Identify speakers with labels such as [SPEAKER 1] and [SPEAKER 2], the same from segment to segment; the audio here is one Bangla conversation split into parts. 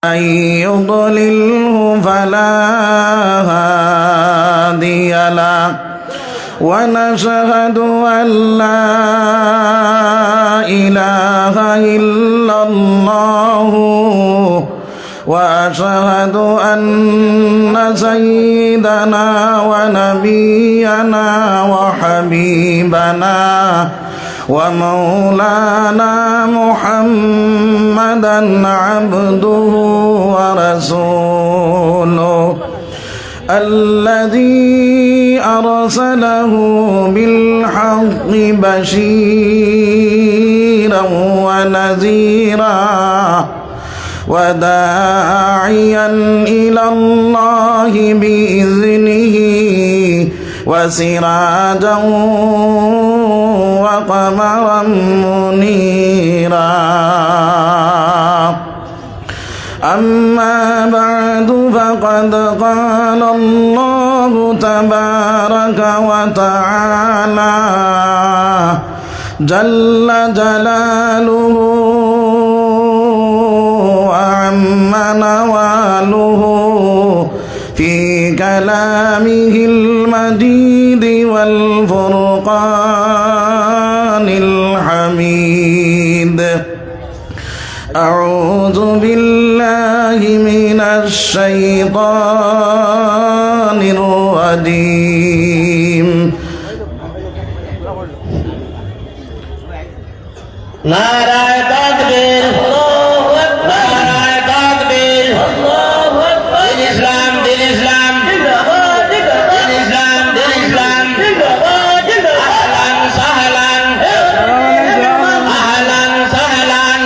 [SPEAKER 1] من يضلله فلا هادي له ونشهد أن لا إله إلا الله وأشهد أن سيدنا ونبينا وحبيبنا ومولانا محمدا عبده ورسوله الذي أرسله بالحق بشيرا ونذيرا وداعيا إلى الله بإذنه وسراجا وقمرا منيرا أما بعد فقد قال الله تبارك وتعالى جل جلاله وعم نواله في كلامه المجيد والفرقان الحميد أعوذ بالله من الشيطان الرجيم
[SPEAKER 2] নারায়ে তাকবীর নারায়ে তাকবীর দিন ইসলাম দিন ইসলাম দিন ইসলাম দিন ইসলাম আহলান সাহলান আহলান সাহলান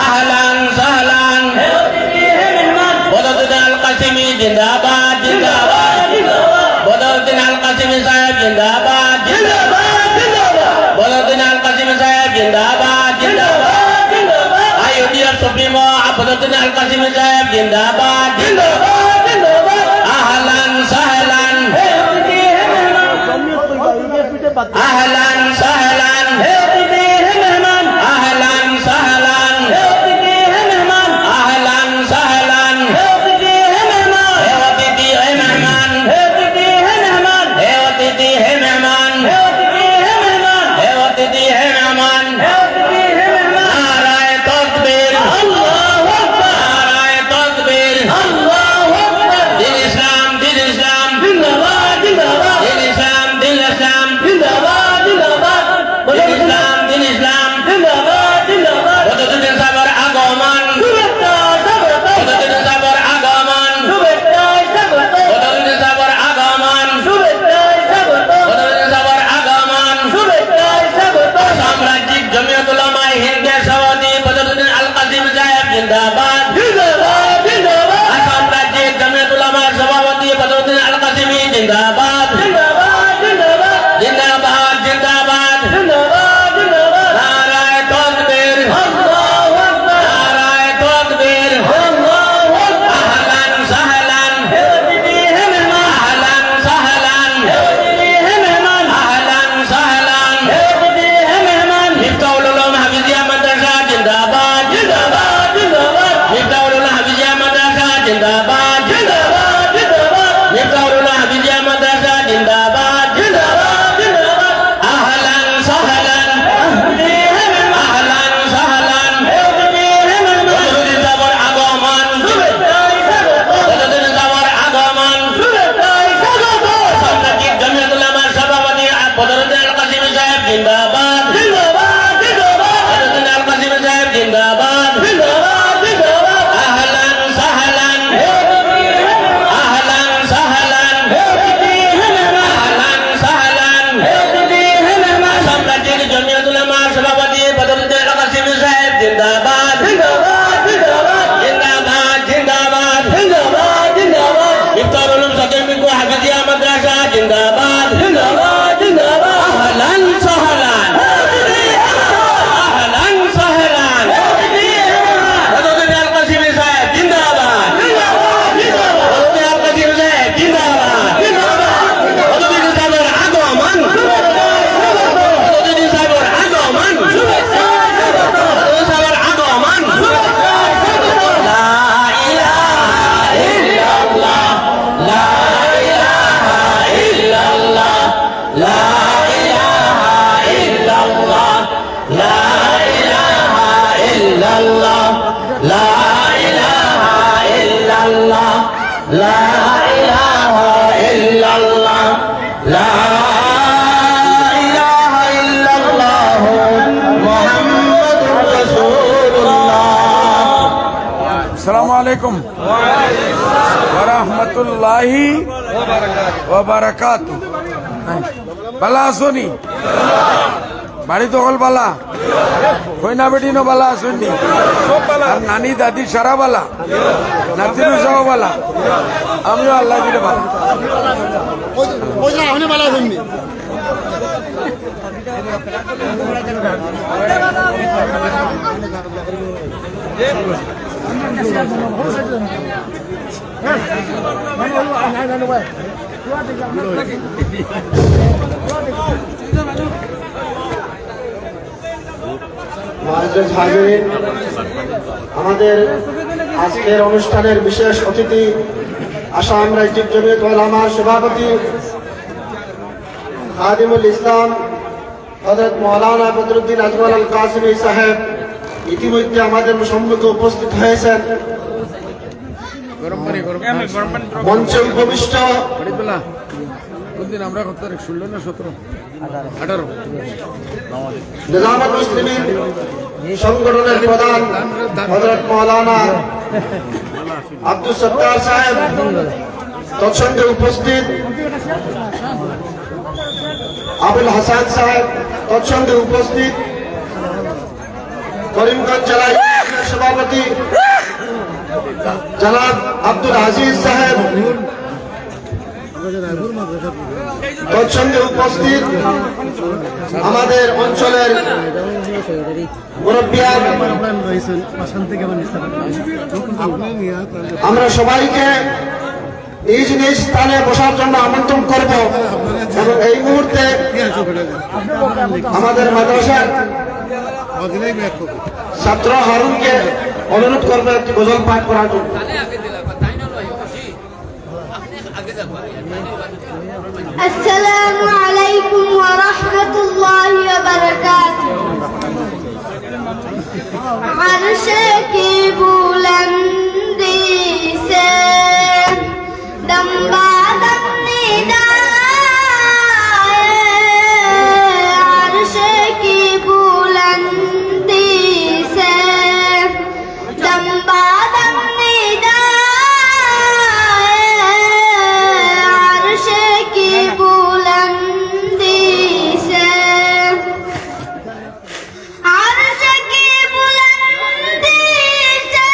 [SPEAKER 2] আহলান সাহলান বদরুদ্দিন আল কাসিমি জিন্দাবাদ জিন্দাবাদ বদরুদ্দিন আল কাসিমি সাহেব জিন্দাবাদ জিন্দাবাদ বদরুদ্দিন আল কাসিমি সাহেব জিন্দাবাদ জিন্দাবাদ আইওডিআর সুপ্রিমো বদরুদ্দিন আল কাসিমি সাহেব জিন্দাবাদ জিন্দাবাদ আহলান সাহলান আহলান সাহলান আহলান সাহলান আহলান সাহলান হে অতিথি হে মেহমান হে অতিথি হে মেহমান হে অতিথি হে মেহমান নারায়ে তাকবীর নারায়ে তাকবীর দিন ইসলাম দিন ইসলাম দিন ইসলাম দিন ইসলাম দিন ইসলাম দিন ইসলাম বদরুদ্দিন সাহেবের আগমন বদরুদ্দিন সাহেবের আগমন বদরুদ্দিন সাহেবের আগমন বদরুদ্দিন সাহেবের আগমন সাম্রাজ্যিক জমিয়ত উলামায়ে হিন্দের সভাপতি বদরুদ্দিন আল কাসিমি সাহেব জিন্দাবাদ সাম্রাজ্যিক জমিয়ত উলামার সভাপতি বদরুদ্দিন আল কাসিমি জিন্দাবাদ জিন্দাবাদ জিন্দাবাদ নারায়ে তাকবীর নারায়ে তাকবীর আহলান সাহলান আহলান সাহলান আহলান সাহলান মিফতাহুল উলুম হাফিজিয়া মাদ্রাসা জিন্দাবাদ লা ইলাহা ইল্লাল্লাহ লা ইলাহা ইল্লাল্লাহ লা ইলাহা ইল্লাল্লাহ মুহাম্মাদুর রাসূলুল্লাহ।
[SPEAKER 3] আসসালামু আলাইকুম ওয়া রাহমাতুল্লাহি ওয়া বারাকাতুহু। বালা আসনি বাড়ি তো হল বালা কইনা বেটিনো বালা আসনি আর নানি দাদি সারা বালা নাতিনু সহ বালা আমিও আল্লাহ দিলে বালা
[SPEAKER 4] মুআজ্জাজ হাজিরিন, আমাদের আজকের অনুষ্ঠানের বিশেষ অতিথি আসাম রাজ্যিক জমিয়ত উলামার সভাপতি খাদিমুল ইসলাম হযরত মাওলানা বদরুদ্দিন আজমল আল কাসিমি সাহেব ইতিমধ্যে আমাদের সম্মুখে উপস্থিত হয়েছেন। মঞ্চে উপবিষ্ট
[SPEAKER 3] আমরা কত তারিখ 16 না 17 18
[SPEAKER 4] নিজামুল মুসলিমিন সংগঠনের প্রধান হযরত মাওলানা আব্দুল সত্তার সাহেব, তৎসঙ্গে উপস্থিত আবুল হাসান সাহেব, তৎসঙ্গে উপস্থিত করিমগঞ্জ জেলা ইউনিয়নের সভাপতি জনাব আব্দুল আজিজ সাহেব, তৎসঙ্গে উপস্থিত আমাদের অঞ্চলের মুরব্বিয়ান। আমরা সবাইকে নিজ নিজ স্থানে বসার জন্য আমন্ত্রণ করব এবং এই মুহূর্তে আমাদের মাদ্রাসার ছাত্র হারুনকে অনুরোধ করবো একটি গজল পাঠ করার জন্য।
[SPEAKER 5] আসসালামু আলাইকুম ওয়া রাহমাতুল্লাহি ওয়া বারাকাতুহু। আরশে কি বুলন্দি সে দমবাদম নিদায়ে, আরশে কি বুলন্দি সে দমবাদম আরশ কি বুলন্দি সে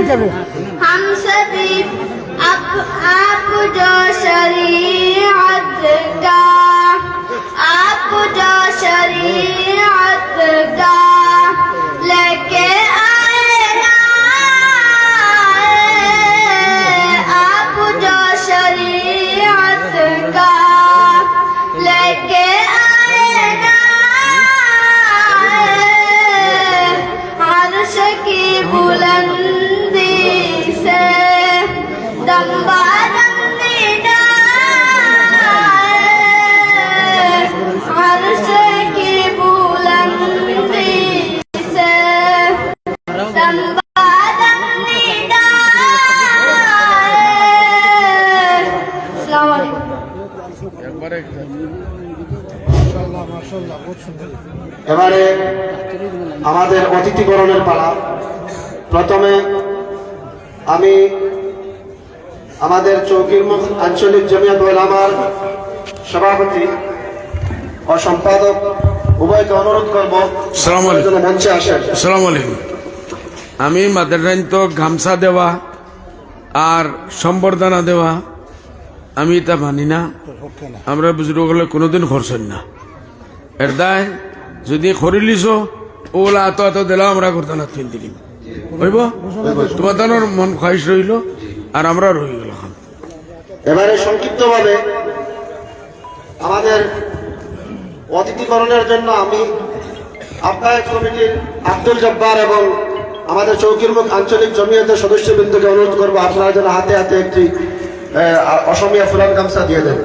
[SPEAKER 5] हम सभी आप जो शरीयत का आप जो शरीयत का लेके आए ना आप जो शरीयत का लेके आए ना अर्श की बुलंदी से दम बादम अर्श की बुलंदी से दम बादम अस्सलाम वालेकुम।
[SPEAKER 3] একবারে
[SPEAKER 4] এবারে আমাদের অতিথিকরণের পালা। প্রথমে আমি আমাদের চৌকিরমুখ আঞ্চলিক জমিয়ত উলামার সভাপতি ও সম্পাদক উভয়কে অনুরোধ করব
[SPEAKER 3] আসসালামু আলাইকুম।
[SPEAKER 4] মঞ্চে আসেন।
[SPEAKER 3] আসসালামু আলাইকুম। আমি মাদ্রাসায় তো গামছা দেওয়া আর সম্বর্ধনা দেওয়া আমি এটা মানি না। আমরা বুজুর্গগুলো কোনোদিন খরচেন না। এর দায় যদি খরিলিছ ওলা এত দিলাম আমরা করতে না তিন দিন হইব তোমার তানোর মন খাইশ রইল আর আমরা রয়ে গেল।
[SPEAKER 4] এবারে সংক্ষিপ্তভাবে আমাদের অতিথিকরণের জন্য আমি আহ্বায়ক কমিটির আব্দুল জব্বার এবং আমাদের চৌকিরমুখ আঞ্চলিক জমিয়তের সদস্যবৃন্দকে অনুরোধ করবো আপনারা যেন হাতে হাতে একটি অসমীয়া ফুলান গামছা দিয়ে দেন।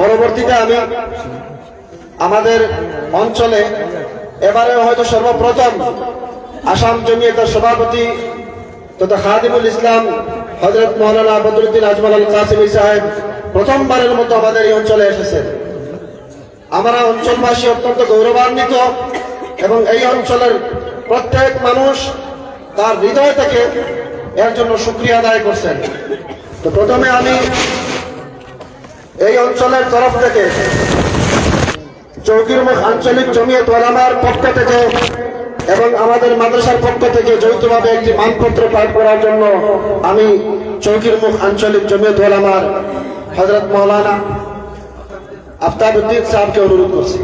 [SPEAKER 4] পরবর্তীতে আমি আমাদের অঞ্চলে এবারে হয়তো সর্বপ্রথম আসাম জমিয়তের সভাপতি তথা খাদিমুল ইসলাম হযরত মাওলানা বদরুদ্দিন আজমল আল কাসিমি সাহেব প্রথমবারের মতো আমাদের এই অঞ্চলে এসেছেন। আমরা অঞ্চলবাসী অত্যন্ত গৌরবান্বিত এবং এই অঞ্চলের প্রত্যেক মানুষ তার হৃদয় থেকে এর জন্য শুকরিয়া আদায় করছেন। তো প্রথমে আমি এই অঞ্চলের তরফ থেকে চৌকিরমুখ আঞ্চলিক জমিয়ত উলামার পক্ষ থেকে এবং আমাদের মাদ্রাসার পক্ষ থেকে যৌথভাবে একটি মানপত্র পাঠ করার জন্য আমি চৌকিরমুখ আঞ্চলিক জমিয়ত উলামার হযরত মাওলানা আফতাবউদ্দিন সাহেবকে অনুরোধ করছি।